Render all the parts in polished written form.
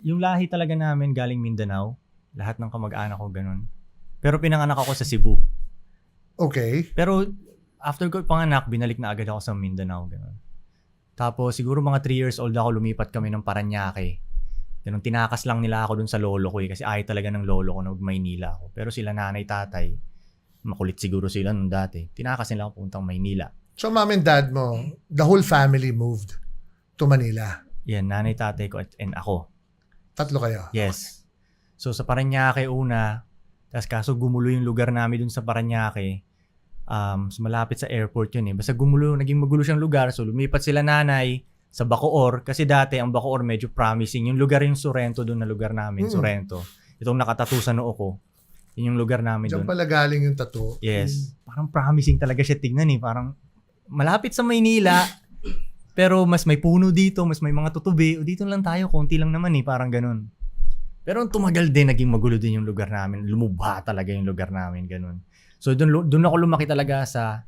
yung lahi talaga namin galing Mindanao. Lahat ng kamag-anak ko ganun. Pero pinanganak ako sa Cebu. Okay. Pero after ko panganak, binalik na agad ako sa Mindanao. Ganun. Tapos siguro mga 3 years old ako, lumipat kami ng Parañaque. Ganun, tinakas lang nila ako dun sa lolo ko kasi ayaw talaga ng lolo ko na Maynila ako. Pero sila nanay, tatay, makulit siguro sila nung dati. Tinakas nila ako puntang Maynila. So mom and dad mo, the whole family moved to Manila. Yan, nanay, tatay ko and ako. Tatlo kayo? Yes. So sa Parañaque una, tapos kaso gumulo yung lugar namin dun sa Parañaque. So malapit sa airport yun eh. Basta naging magulo siyang lugar. So lumipat sila nanay sa Bacoor. Kasi dati ang Bacoor medyo promising. Yung lugar yung Sorrento doon na lugar namin. Sorrento. Itong nakatattoo sa noo ko. Yun yung lugar namin doon. Diyan pala galing yung tattoo. Yes. Parang promising talaga siya tignan eh. Parang malapit sa Maynila. Pero mas may puno dito. Mas may mga tutubi. O dito lang tayo. Konti lang naman eh. Parang ganun. Pero tumagal din. Naging magulo din yung lugar namin. Lumubha talaga yung lugar namin. Ganun. So doon ako lumaki talaga sa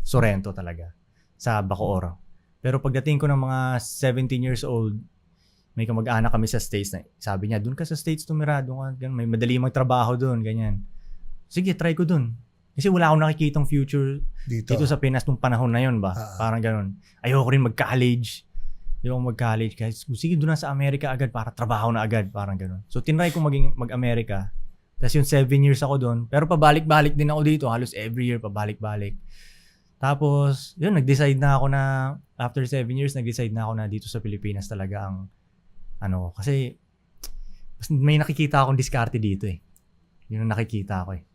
Sorrento talaga, sa Bacoor. Pero pagdating ko ng mga 17 years old, may kamag-anak kami sa States na sabi niya, doon ka sa States tumira, doon ka, may madali magtrabaho doon, ganyan. Sige, try ko doon. Kasi wala akong nakikitang future dito sa Pinas nung panahon na yun ba? Parang ganun. Ayoko rin mag-college. Guys, sige doon na sa Amerika agad para trabaho na agad, parang ganun. So tinry ko mag-Amerika. Tapos yung 7 years ako doon. Pero pabalik-balik din ako dito. Halos every year, pabalik-balik. Tapos, yun, nag-decide na ako na, after 7 years, nag-decide na ako na dito sa Pilipinas talaga ang, kasi, may nakikita akong diskarte dito eh. Yun ang nakikita ko eh.